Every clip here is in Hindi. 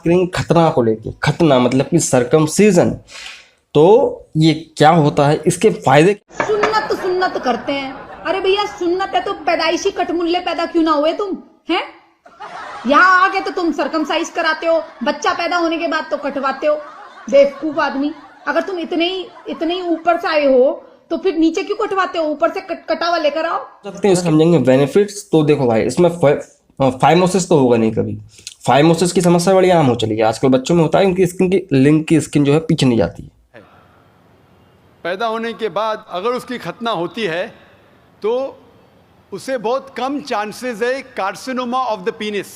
स्क्रीन खतना को लेके, खतना मतलब कि सरकमसीजन, तो ये क्या होता है, इसके फायदे। सुन्नत सुन्नत करते हैं। अरे भैया सुन्नत है तो पैदाइशी कटमुल्ले पैदा क्यों ना हुए तुम हैं? यहाँ आके तो तुम सरकमसाइज कराते हो, बच्चा पैदा होने के बाद तो कटवाते हो। बेवकूफ आदमी, अगर तुम इतने ही ऊपर से आए हो तो फिर नीचे क्यों कटवाते हो? ऊपर से कटावा लेकर आओ। सकते हैं समझेंगे बेनिफिट्स। तो देखो भाई, इसमें फाइमोसिस तो होगा नहीं कभी। फाइमोसिस की समस्या बड़ी आम हो चली है आजकल बच्चों में, होता है उनकी स्किन की लिंग की स्किन जो है पीछे नहीं जाती है। पैदा होने के बाद अगर उसकी खतना होती है तो उसे बहुत कम चांसेस है कार्सिनोमा ऑफ द पीनिस।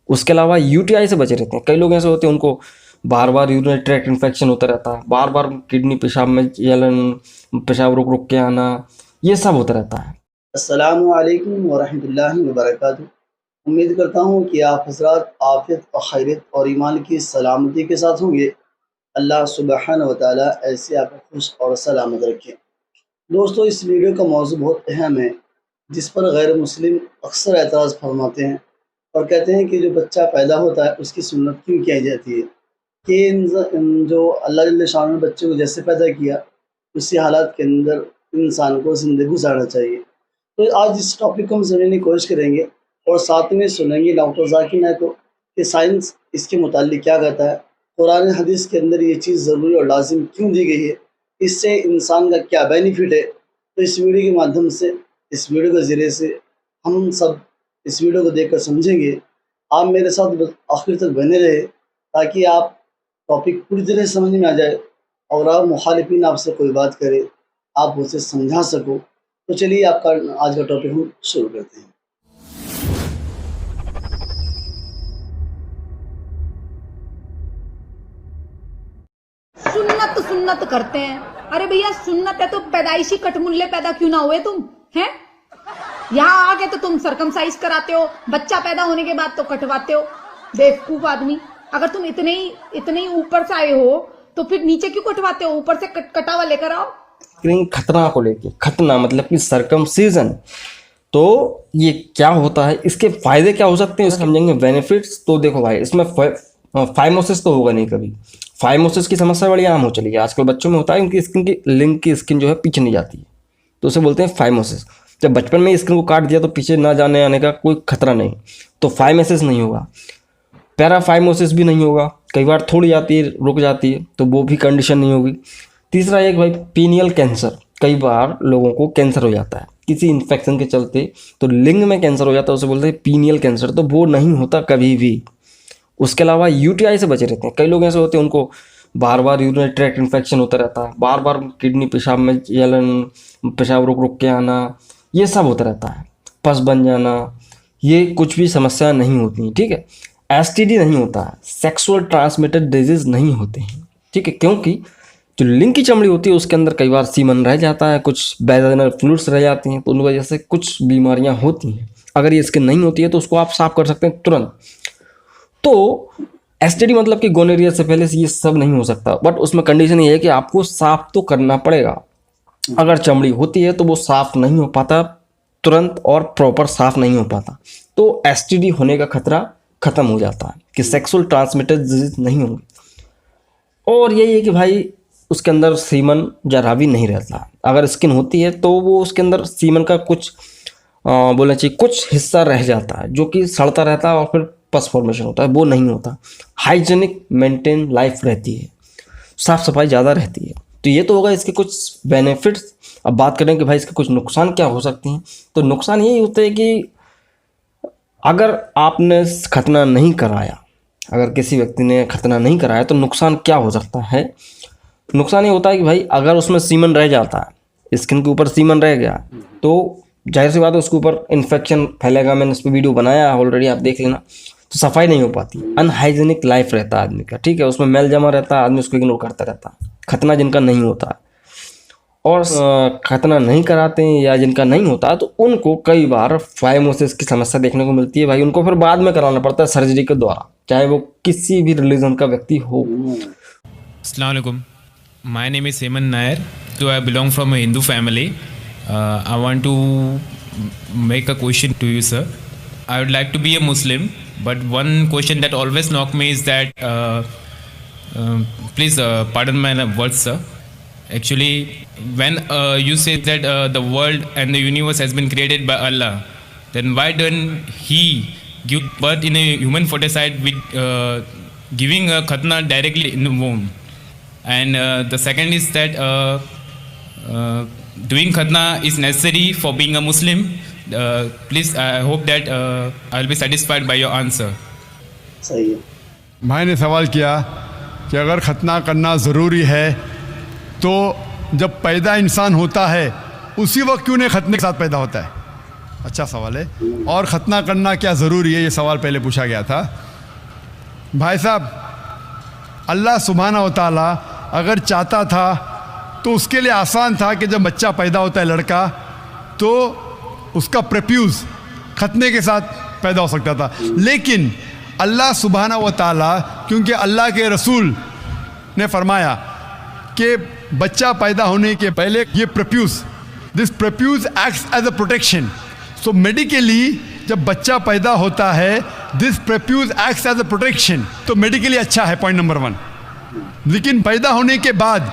उसके अलावा यूटीआई से बचे रहते हैं। कई लोग ऐसे होते हैं उनको बार बार यूरिनरी ट्रैक्ट इन्फेक्शन होता रहता है, बार बार किडनी पेशाब में जलन, पेशाब रुक रुक के आना, ये सब होता रहता है। अस्सलामु अलैकुम वरहमतुल्लाहि वबरकातुहू। उम्मीद करता हूँ कि आप हज़रात आफ़ियत और खैरियत और ईमान की सलामती के साथ होंगे। अल्लाह सुब्हानहू व तआला ऐसे आपको खुश और सलामत रखें। दोस्तों, इस वीडियो का मौज़ू बहुत अहम है, जिस पर गैर मुस्लिम अक्सर एतराज़ फरमाते हैं और कहते हैं कि जो बच्चा पैदा होता है उसकी सुन्नत क्यों की जाती है, कि जो अल्लाह जल्ल शान ने बच्चे को जैसे पैदा किया उसी हालात के अंदर इंसान को ज़िंदगी गुजारना चाहिए। तो आज इस टॉपिक को हम समझने की कोशिश करेंगे और साथ में सुनेंगे डॉक्टर ज़ाकिर नायक को कि साइंस इसके मुताल्लिक क्या कहता है, कुरान हदीस के अंदर ये चीज़ ज़रूरी और लाजिम क्यों दी गई है, इससे इंसान का क्या बेनिफिट है। तो इस वीडियो के माध्यम से, इस वीडियो के ज़रिए से हम सब इस वीडियो को देखकर समझेंगे। आप मेरे साथ आखिर तक बने रहे ताकि आप टॉपिक पूरी तरह समझ में आ जाए और आप मुखालिफिन आपसे कोई बात करे आप उसे समझा सको। तो चलिए आपका आज का टॉपिक हम शुरू करते हैं। सुन्नत सुन्नत करते हैं। अरे भैया सुन्नत है तो पैदाइशी कटमुल्ले पैदा क्यों ना हुए तुम हैं? यहाँ आके तो तुम सरकमसाइज कराते हो, बच्चा पैदा होने के बाद तो कटवाते हो। बेवकूफ आदमी, अगर तुम इतने ही ऊपर से आए हो तो फिर नीचे क्यों कटवाते हो? ऊपर से कटावा लेकर आओ। स्क्रीन खतना को लेके, खतना मतलब कि सरकमसीजन, तो ये क्या होता है, इसके फायदे क्या हो सकते हैं, समझेंगे बेनिफिट्स। तो देखो भाई, इसमें फाइमोसिस तो होगा नहीं कभी। फाइमोसिस की समस्या बड़ी आम हो चली है आजकल बच्चों में, होता है उनकी स्किन की लिंग की स्किन जो है पीछे नहीं जाती है, तो उसे बोलते हैं फाइमोसिस। जब बचपन में स्किन को काट दिया तो पीछे ना जाने आने का कोई खतरा नहीं, तो फाइमोसिस नहीं होगा। पैराफाइमोसिस भी नहीं होगा, कई बार थोड़ी आती है रुक जाती है, तो वो भी कंडीशन नहीं होगी। तीसरा एक भाई पीनियल कैंसर, कई बार लोगों को कैंसर हो जाता है किसी इन्फेक्शन के चलते, तो लिंग में कैंसर हो जाता है, उसे बोलते हैं पीनियल कैंसर, तो वो नहीं होता कभी भी। उसके अलावा यूटीआई से बचे रहते हैं। कई लोग ऐसे होते हैं उनको बार बार यूरिनरी ट्रैक्ट इन्फेक्शन होता रहता है, बार बार किडनी पेशाब में जलन, पेशाब रुक रुक के आना, ये सब होता रहता है, पस बन जाना, ये कुछ भी समस्या नहीं होती, ठीक है। एसटीडी नहीं होता है, सेक्सुअल ट्रांसमिटेड डिजीज नहीं होते हैं, ठीक है, क्योंकि जो लिंग की चमड़ी होती है उसके अंदर कई बार सीमन रह जाता है, कुछ वेजाइनल फ्लूइड्स रह जाती हैं, तो उन वजह से कुछ बीमारियां होती हैं। अगर ये स्किन नहीं होती है तो उसको आप साफ कर सकते हैं तुरंत। तो एसटीडी मतलब कि गोनोरिया से पहले से ये सब नहीं हो सकता, बट उसमें कंडीशन ये है कि आपको साफ तो करना पड़ेगा। अगर चमड़ी होती है तो वो साफ नहीं हो पाता तुरंत, और प्रॉपर साफ नहीं हो पाता, तो एसटीडी होने का खतरा खत्म हो जाता है कि सेक्सुअल ट्रांसमिटेड डिजीज नहीं होंगे। और यही है कि भाई उसके अंदर सीमन जरा भी नहीं रहता। अगर स्किन होती है तो वो उसके अंदर सीमन का कुछ बोलना चाहिए कुछ हिस्सा रह जाता है जो कि सड़ता रहता है और फिर पस फॉर्मेशन होता है, वो नहीं होता। हाइजीनिक मेंटेन लाइफ रहती है, साफ सफाई ज़्यादा रहती है। तो ये तो होगा इसके कुछ बेनिफिट्स। अब बात करें कि भाई इसके कुछ नुकसान क्या हो सकते हैं, तो नुकसान यही होते हैं कि अगर आपने खतना नहीं कराया, अगर किसी व्यक्ति ने खतना नहीं कराया तो नुकसान क्या हो सकता है। नुकसान ये होता है कि भाई अगर उसमें सीमन रह जाता है, स्किन के ऊपर सीमन रह गया, तो जाहिर सी बात है उसके ऊपर इन्फेक्शन फैलेगा। मैंने इस पर वीडियो बनाया ऑलरेडी, आप देख लेना। तो सफाई नहीं हो पाती, अनहाइजीनिक लाइफ रहता है आदमी का, ठीक है, उसमें मैल जमा रहता है, आदमी उसको इग्नोर करता रहता है। खतना जिनका नहीं होता और खतना नहीं कराते हैं या जिनका नहीं होता, तो उनको कई बार फाइमोसिस की समस्या देखने को मिलती है। भाई उनको फिर बाद में कराना पड़ता है सर्जरी के द्वारा, चाहे वो किसी भी रिलीजन का व्यक्ति हो। अस्सलाम वालेकुम, my name is Seman Nair. So I belong from a Hindu family. I want to make a question to you, sir. I would like to be a Muslim, But one question that always knock me is that, please pardon my words, sir. Actually, when you say that the world and the universe has been created by Allah, then why don't He give birth in a human foeticide with giving a khatna directly in the womb? And the second is that doing khatna is necessary for being a Muslim. Please, I hope that I'll be satisfied by your answer. सही है। भाई ने सवाल किया कि अगर ख़तना करना ज़रूरी है तो जब पैदा इंसान होता है उसी वक्त क्यों नहीं ख़तने के साथ पैदा होता है। अच्छा सवाल है। और ख़तना करना क्या ज़रूरी है, ये सवाल पहले पूछा गया था। भाई साहब, अल्लाह सुब्हानहू व तआला अगर चाहता था तो उसके लिए आसान था कि जब बच्चा पैदा होता है लड़का, तो उसका प्रेप्यूज़ ख़तने के साथ पैदा हो सकता था। लेकिन अल्लाह सुब्हानहू व तआला, क्योंकि अल्लाह के रसूल ने फरमाया कि बच्चा पैदा होने के पहले ये prepuce, this prepuce acts as a protection. So medically जब बच्चा पैदा होता है, this prepuce acts as a protection, तो मेडिकली अच्छा है, पॉइंट नंबर 1। लेकिन पैदा होने के बाद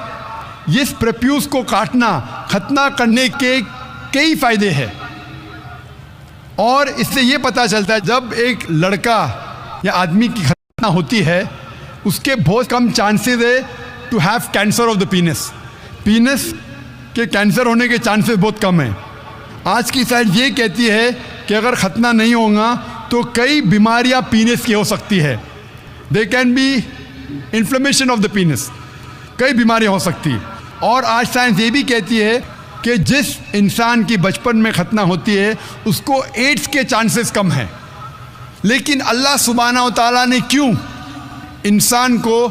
इस प्रेप्यूज़ को काटना, खतना करने के कई फ़ायदे हैं। और इससे ये पता चलता है जब एक लड़का या आदमी की खतना होती है, उसके बहुत कम चांसेस है to have cancer of the penis. Penis के कैंसर होने के चांसेस बहुत कम हैं। आज की साइंस ये कहती है कि अगर खतना नहीं होगा तो कई बीमारियां पीनस की हो सकती है। They can B inflammation of the पीनस, कई बीमारियां हो सकती है। और आज साइंस ये भी कहती है कि जिस इंसान की बचपन में खतना होती है उसको एड्स के चांसेस कम हैं। लेकिन अल्लाह सुब्हानहू व तआला ने क्यों इंसान को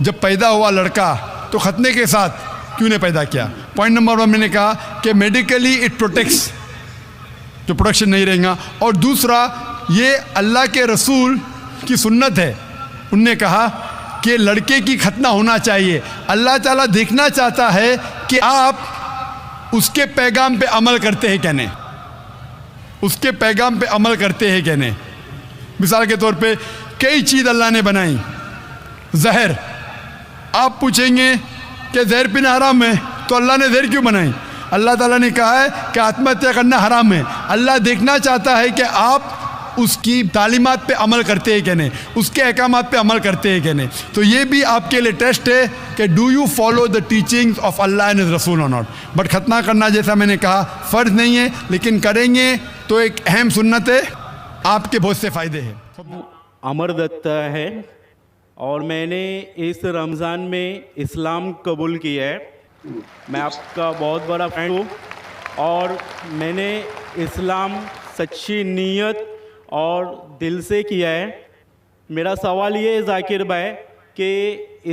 जब पैदा हुआ लड़का तो खतने के साथ क्यों नहीं पैदा किया? पॉइंट नंबर 1 मैंने कहा कि मेडिकली इट प्रोटेक्ट्स, जो प्रोटेक्शन नहीं रहेगा। और दूसरा, ये अल्लाह के रसूल की सुन्नत है। उनने कहा कि लड़के की खतना होना चाहिए। अल्लाह ताला देखना चाहता है कि आप उसके पैगाम पे अमल करते हैं क्या नहीं, उसके पैगाम पे अमल करते हैं क्या नहीं। मिसाल के तौर पे कई चीज़ अल्लाह ने बनाई। जहर, आप पूछेंगे कि जहर पीना हराम है, तो अल्लाह ने जहर क्यों बनाई? अल्लाह ताला ने कहा है कि आत्महत्या करना हराम है। अल्लाह देखना चाहता है कि आप उसकी तालीमात पे अमल करते हैं क्या नहीं, उसके अहकामात पे अमल करते हैं क्या नहीं। तो ये भी आपके लिए टेस्ट है कि do you follow the teachings of Allah and his रसूल और नॉट। बट खतना करना, जैसा मैंने कहा, फ़र्ज़ नहीं है, लेकिन करेंगे तो एक अहम सुन्नत है, आपके बहुत से फ़ायदे हैं। अमर दत्त है और मैंने इस रमज़ान में इस्लाम कबूल किया है। मैं आपका बहुत बड़ा फैन हूँ और मैंने इस्लाम सच्ची नीयत और दिल से किया है। मेरा सवाल ये है जाकिर भाई कि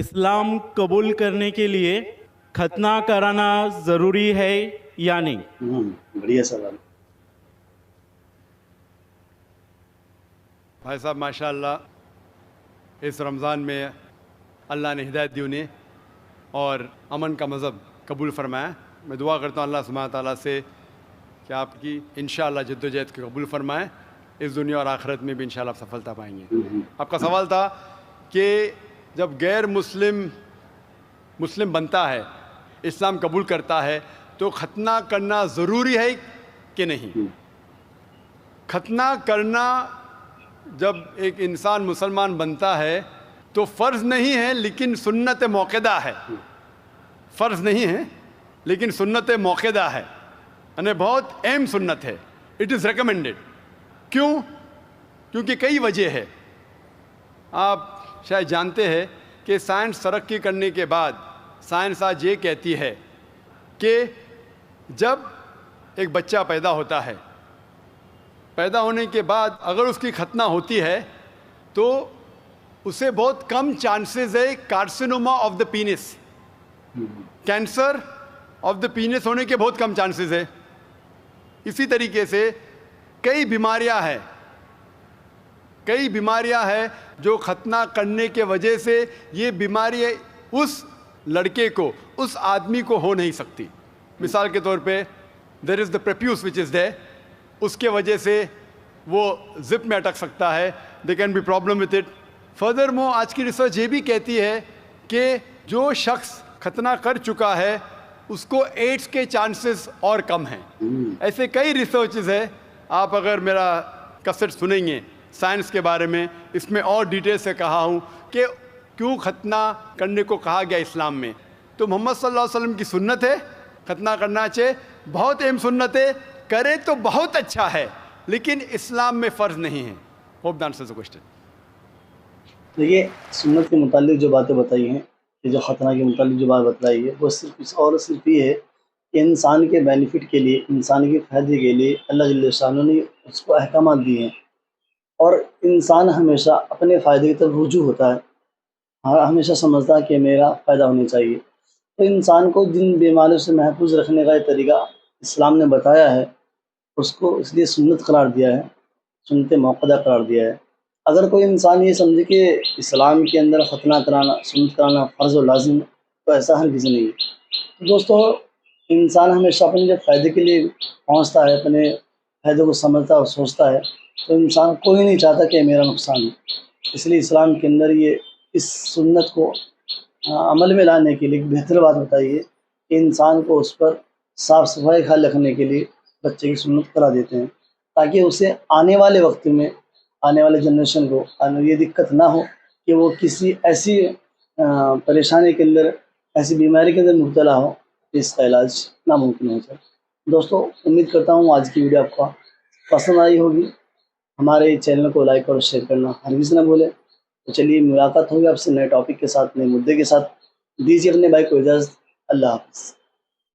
इस्लाम कबूल करने के लिए खतना कराना ज़रूरी है या नहीं? बढ़िया सवाल। भाई साहब माशाल्लाह, इस रमज़ान में अल्लाह ने हिदायत दी उन्हें और अमन का मज़हब कबूल फरमाया। मैं दुआ करता हूँ अल्लाह सुब्हानहू व तआला से कि आपकी इंशाअल्लाह जद्दोजहद को कबूल फरमाएँ, इस दुनिया और आखिरत में भी इंशाअल्लाह आप सफलता पाएंगे। आपका सवाल था कि जब गैर मुस्लिम बनता है, इस्लाम कबूल करता है, तो खतना करना ज़रूरी है कि नहीं। खतना करना, जब एक इंसान मुसलमान बनता है तो फ़र्ज़ नहीं है लेकिन सुन्नत मौक़दा है। फ़र्ज़ नहीं है लेकिन सुन्नत मौक़दा है, यानी बहुत अहम सुन्नत है। It is recommended. क्यों? क्योंकि कई वजह है। आप शायद जानते हैं कि साइंस तरक्की करने के बाद साइंस आज ये कहती है कि जब एक बच्चा पैदा होता है, पैदा होने के बाद अगर उसकी खतना होती है तो उसे बहुत कम चांसेस है carcinoma of the penis, cancer of the penis होने के बहुत कम चांसेस है। इसी तरीके से कई बीमारियां हैं जो खतना करने के वजह से ये बीमारी उस लड़के को, उस आदमी को हो नहीं सकती। मिसाल के तौर पे there is the prepuce which is there, उसके वजह से वो जिप में अटक सकता है, they can be problem with it. Further more आज की रिसर्च ये भी कहती है कि जो शख्स खतना कर चुका है उसको एड्स के चांसेस और कम हैं। ऐसे कई रिसर्चेस है, आप अगर मेरा कैसेट सुनेंगे साइंस के बारे में, इसमें और डिटेल से कहा हूँ कि क्यों खतना करने को कहा गया इस्लाम में। तो मोहम्मद सल्लल्लाहु अलैहि वसल्लम की सुन्नत है, खतना करना चाहिए, बहुत अहम सुन्नत है, करे तो बहुत अच्छा है, लेकिन इस्लाम में फ़र्ज नहीं है। Hope the answers the question. देखिए, सुन्नत के मुतालिक जो बातें बताई हैं, ये जो खतना के मुतालिक जो बात बताई है, वो सिर्फ कुछ और सिर्फ ये है कि इंसान के बेनिफिट के लिए, इंसान के फ़ायदे के लिए अल्लाह जल्ल शानो ने उसको अहकामात दिए हैं। और इंसान हमेशा अपने फ़ायदे की तरफ रुजू होता है, हमेशा समझता है कि मेरा फ़ायदा होना चाहिए। तो इंसान को जिन बीमारियों से महफूज रखने का ये तरीका इस्लाम ने बताया है, उसको इसलिए सुन्नत करार दिया है, सुन्नत मौक़ूदा करार दिया है। अगर कोई इंसान ये समझे कि इस्लाम के अंदर खतना कराना, सुन्नत कराना फ़र्ज़ और लाज़िम है, तो ऐसा हरगिज़ नहीं है। तो दोस्तों, इंसान हमेशा अपने जब फ़ायदे के लिए पहुँचता है, अपने फ़ायदे को समझता है और सोचता है, तो इंसान कोई नहीं चाहता कि मेरा नुकसान हो। इसलिए इस्लाम के अंदर ये इस सुन्नत को अमल में लाने के लिए बेहतर बात बताई है कि इंसान को उस पर साफ़ सफाई ख्याल रखने के लिए बच्चे की सुन्नत करा देते हैं, ताकि उसे आने वाले वक्त में, आने वाले जनरेशन को ये दिक्कत ना हो कि वो किसी ऐसी परेशानी के अंदर, ऐसी बीमारी के अंदर मुब्तला हो जिसका इलाज नामुमकिन हो जाए। दोस्तों, उम्मीद करता हूँ आज की वीडियो आपको पसंद आई होगी। हमारे चैनल को लाइक और शेयर करना हरगिज़ ना भूलें। तो चलिए, मुलाकात होगी आपसे नए टॉपिक के साथ, नए मुद्दे के साथ। दीजिए अपने भाई को इजाज़त। अल्लाह हाफ़िज़।